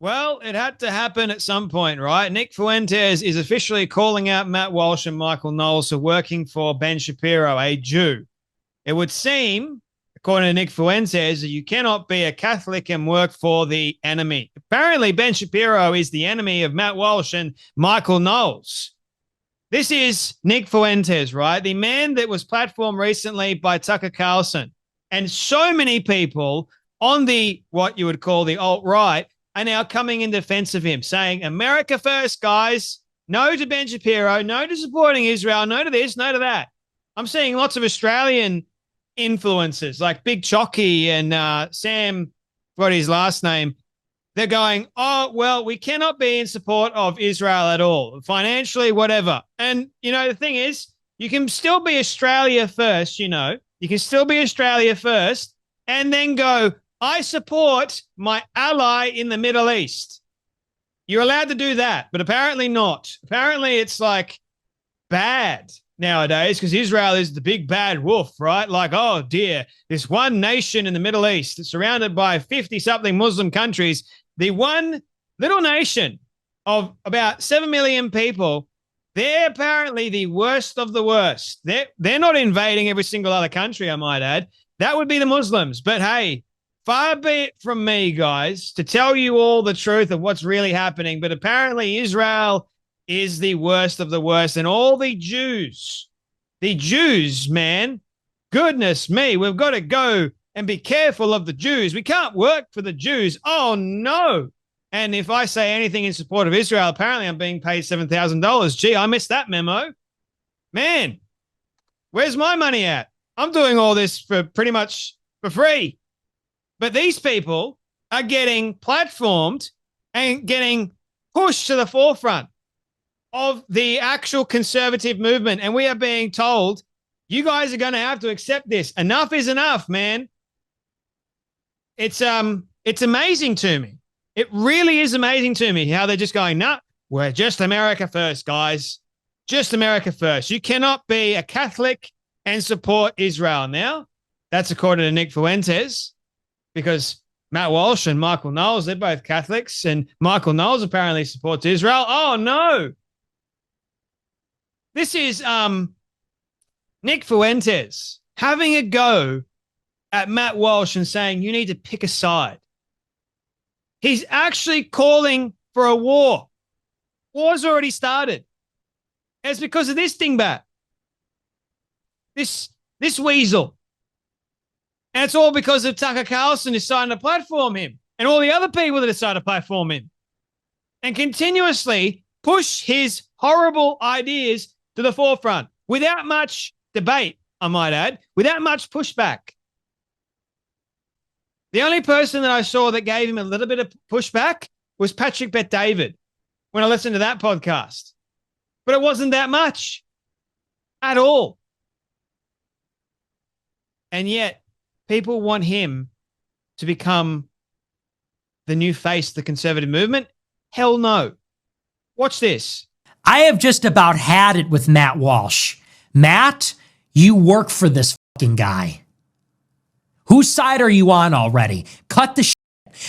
Well, it had to happen at some point, right? Nick Fuentes is officially calling out Matt Walsh and Michael Knowles for working for Ben Shapiro, a Jew. It would seem, according to Nick Fuentes, that you cannot be a Catholic and work for the enemy. Apparently, Ben Shapiro is the enemy of Matt Walsh and Michael Knowles. This is Nick Fuentes, right? The man that was platformed recently by Tucker Carlson. And so many people on the, what you would call the alt-right, are now coming in defense of him, saying, America first, guys. No to Ben Shapiro. No to supporting Israel. No to this, no to that. I'm seeing lots of Australian influencers like Big Chocky and Sam, what his last name, they're going, oh, well, we cannot be in support of Israel at all, financially, whatever. And, the thing is, you can still be Australia first, you can still be Australia first and then go, I support my ally in the Middle East. You're allowed to do that, but apparently not. Apparently it's like bad nowadays because Israel is the big bad wolf, right? Like, oh dear, this one nation in the Middle East that's surrounded by 50-something Muslim countries, the one little nation of about 7 million people, they're apparently the worst of the worst. They're not invading every single other country, I might add. That would be the Muslims. But hey, far be it from me, guys, to tell you all the truth of what's really happening. But apparently Israel is the worst of the worst. And all the Jews, man, goodness me, we've got to go and be careful of the Jews. We can't work for the Jews. Oh, no. And if I say anything in support of Israel, apparently I'm being paid $7,000. Gee, I missed that memo. Man, where's my money at? I'm doing all this for pretty much for free. But these people are getting platformed and getting pushed to the forefront of the actual conservative movement. And we are being told, you guys are going to have to accept this. Enough is enough, man. It's amazing to me. It really is amazing to me how they're just going, nah, we're just America first, guys. Just America first. You cannot be a Catholic and support Israel. Now, that's according to Nick Fuentes, because Matt Walsh and Michael Knowles, they're both Catholics, and Michael Knowles apparently supports Israel. Oh, no. This is Nick Fuentes having a go at Matt Walsh and saying, you need to pick a side. He's actually calling for a war. War's already started. And it's because of this dingbat. This weasel. And it's all because of Tucker Carlson deciding to platform him and all the other people that decided to platform him and continuously push his horrible ideas to the forefront without much debate, I might add, without much pushback. The only person that I saw that gave him a little bit of pushback was Patrick Bet-David when I listened to that podcast. But it wasn't that much at all. And yet, people want him to become the new face of the conservative movement? Hell no. Watch this. I have just about had it with Matt Walsh. Matt, you work for this fucking guy. Whose side are you on already? Cut the shit.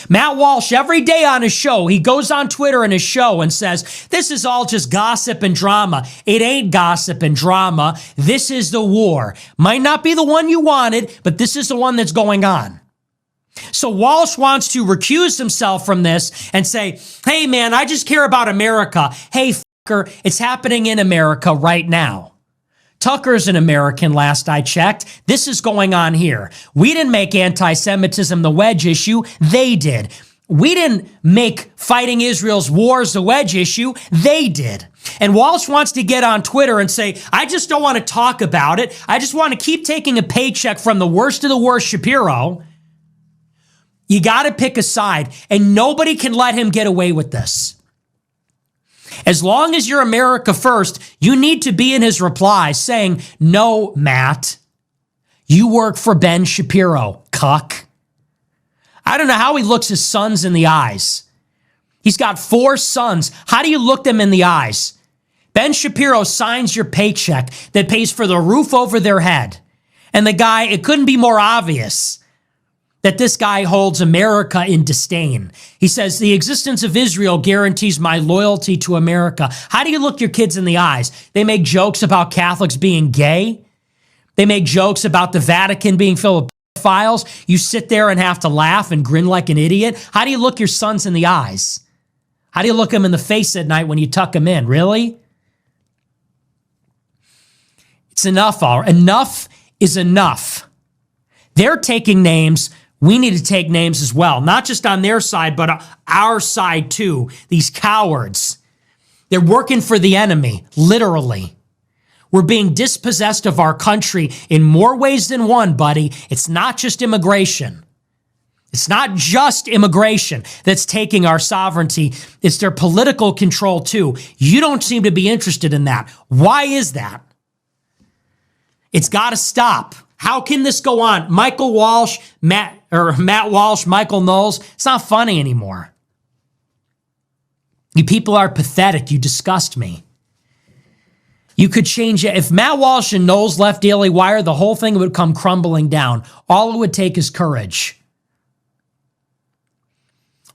Matt Walsh, every day on his show, he goes on Twitter in his show and says, this is all just gossip and drama. It ain't gossip and drama. This is the war. Might not be the one you wanted, but this is the one that's going on. So Walsh wants to recuse himself from this and say, hey man, I just care about America. Hey fucker, it's happening in America right now. Tucker's an American, last I checked. This is going on here. We didn't make anti-Semitism the wedge issue. They did. We didn't make fighting Israel's wars the wedge issue. They did. And Walsh wants to get on Twitter and say, I just don't want to talk about it. I just want to keep taking a paycheck from the worst of the worst Shapiro. You got to pick a side, and nobody can let him get away with this. As long as you're America first, you need to be in his reply saying, no, Matt, you work for Ben Shapiro, cuck. I don't know how he looks his sons in the eyes. He's got 4 sons. How do you look them in the eyes? Ben Shapiro signs your paycheck that pays for the roof over their head. And the guy, it couldn't be more obvious. that this guy holds America in disdain. He says, the existence of Israel guarantees my loyalty to America. How do you look your kids in the eyes? They make jokes about Catholics being gay. They make jokes about the Vatican being filled with pedophiles. You sit there and have to laugh and grin like an idiot. How do you look your sons in the eyes? How do you look them in the face at night when you tuck them in? Really? It's enough. Enough is enough. They're taking names. We need to take names as well, not just on their side, but our side too. These cowards. They're working for the enemy, literally. We're being dispossessed of our country in more ways than one, buddy. It's not just immigration. It's not just immigration that's taking our sovereignty. It's their political control too. You don't seem to be interested in that. Why is that? It's got to stop. How can this go on? Michael Walsh, Matt Walsh, Michael Knowles. It's not funny anymore. You people are pathetic. You disgust me. You could change it. If Matt Walsh and Knowles left Daily Wire, the whole thing would come crumbling down. All it would take is courage.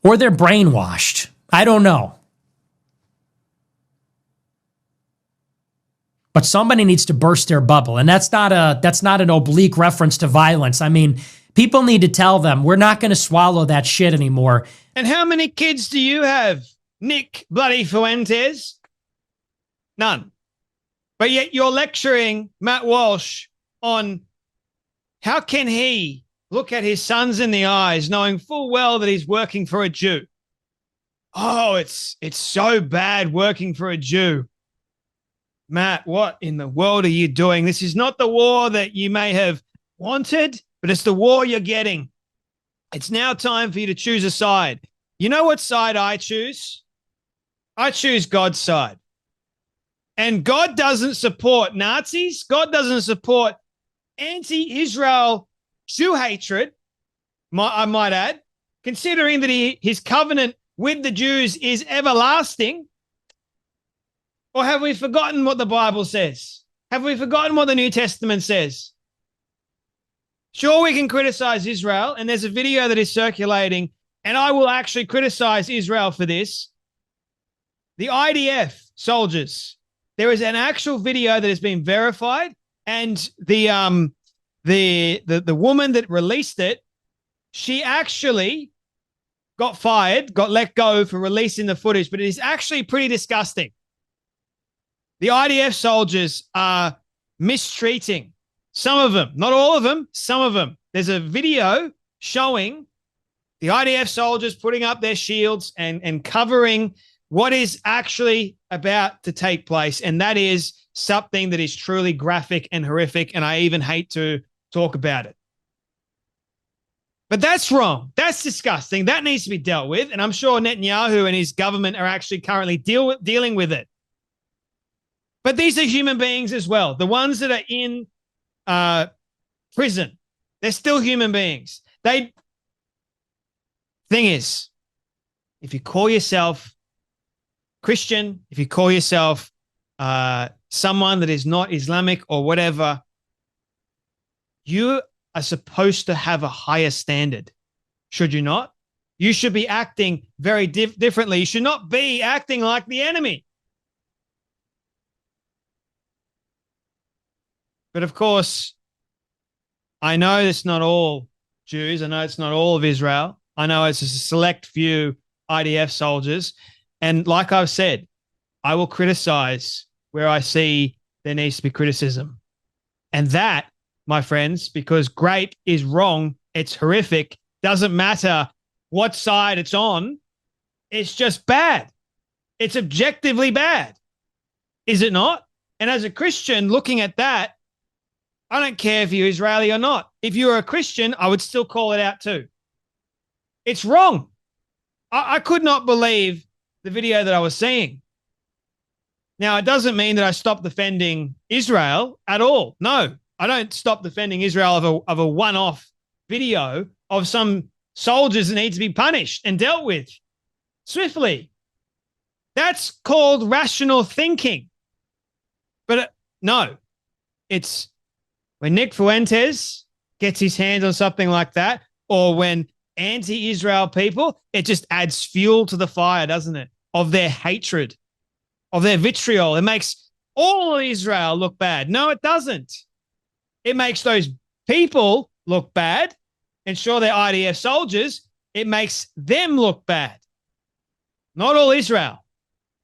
Or they're brainwashed. I don't know. But somebody needs to burst their bubble. And that's not an oblique reference to violence. I mean, people need to tell them, we're not going to swallow that shit anymore. And how many kids do you have, Nick bloody Fuentes? None. But yet you're lecturing Matt Walsh on how can he look at his sons in the eyes knowing full well that he's working for a Jew. Oh, it's so bad working for a Jew. Matt, what in the world are you doing? This is not the war that you may have wanted, but it's the war you're getting. It's now time for you to choose a side. You know what side I choose? I choose God's side. And God doesn't support Nazis. God doesn't support anti-Israel Jew hatred, I might add, considering that his covenant with the Jews is everlasting. Or have we forgotten what the Bible says? Have we forgotten what the New Testament says? Sure, we can criticize Israel, and there's a video that is circulating, and I will actually criticize Israel for this. The IDF soldiers, there is an actual video that has been verified, and the woman that released it, she actually got fired, got let go for releasing the footage, but it is actually pretty disgusting. The IDF soldiers are mistreating some of them, not all of them, some of them. There's a video showing the IDF soldiers putting up their shields and covering what is actually about to take place. And that is something that is truly graphic and horrific. And I even hate to talk about it. But that's wrong. That's disgusting. That needs to be dealt with. And I'm sure Netanyahu and his government are actually currently dealing with it. But these are human beings as well. The ones that are in prison, they're still human beings. Thing is, if you call yourself Christian, if you call yourself someone that is not Islamic or whatever, you are supposed to have a higher standard, should you not? You should be acting very differently. You should not be acting like the enemy. But of course, I know it's not all Jews. I know it's not all of Israel. I know it's a select few IDF soldiers. And like I've said, I will criticize where I see there needs to be criticism. And that, my friends, because great is wrong, it's horrific, doesn't matter what side it's on, it's just bad. It's objectively bad. Is it not? And as a Christian looking at that, I don't care if you're Israeli or not. If you're a Christian, I would still call it out too. It's wrong. I could not believe the video that I was seeing. Now, it doesn't mean that I stop defending Israel at all. No, I don't stop defending Israel of a one-off video of some soldiers that need to be punished and dealt with swiftly. That's called rational thinking. But no, it's when Nick Fuentes gets his hands on something like that, or when anti-Israel people, it just adds fuel to the fire, doesn't it? Of their hatred, of their vitriol. It makes all of Israel look bad. No, it doesn't. It makes those people look bad. And sure, they're IDF soldiers. It makes them look bad. Not all Israel.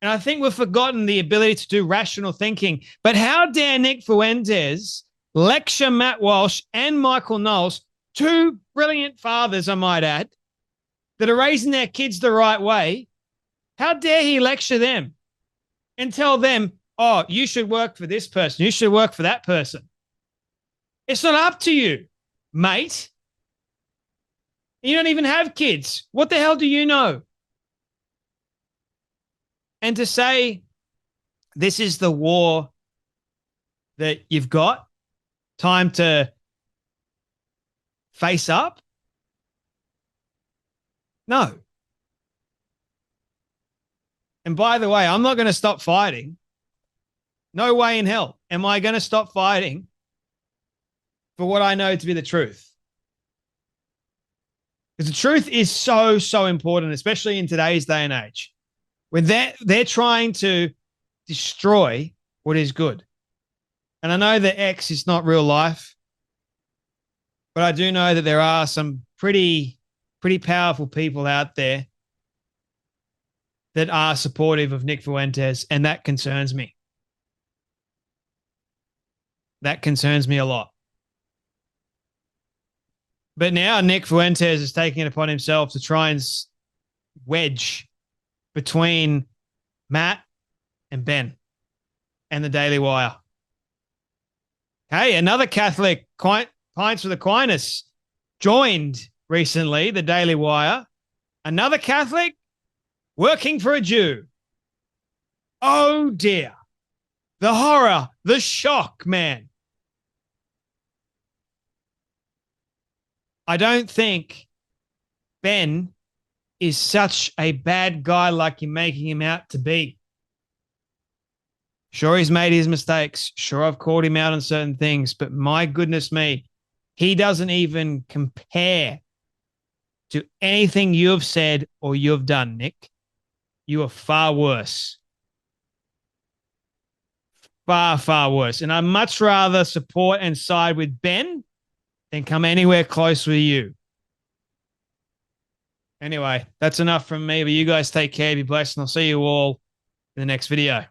And I think we've forgotten the ability to do rational thinking. But how dare Nick Fuentes lecture Matt Walsh and Michael Knowles, two brilliant fathers, I might add, that are raising their kids the right way. How dare he lecture them and tell them, oh, you should work for this person. You should work for that person. It's not up to you, mate. You don't even have kids. What the hell do you know? And to say this is the war that you've got, time to face up? No. And by the way, I'm not going to stop fighting. No way in hell am I going to stop fighting for what I know to be the truth. Because the truth is so, so important, especially in today's day and age, when they're trying to destroy what is good. And I know that X is not real life, but I do know that there are some pretty powerful people out there that are supportive of Nick Fuentes, and that concerns me. That concerns me a lot. But now Nick Fuentes is taking it upon himself to try and wedge between Matt and Ben and the Daily Wire. Hey, another Catholic, Pints with Aquinas, joined recently the Daily Wire. Another Catholic working for a Jew. Oh, dear. The horror, the shock, man. I don't think Ben is such a bad guy like you're making him out to be. Sure, he's made his mistakes. Sure, I've called him out on certain things, but my goodness me, he doesn't even compare to anything you have said or you have done, Nick. You are far worse. Far, far worse. And I'd much rather support and side with Ben than come anywhere close with you. Anyway, that's enough from me, but you guys take care, be blessed, and I'll see you all in the next video.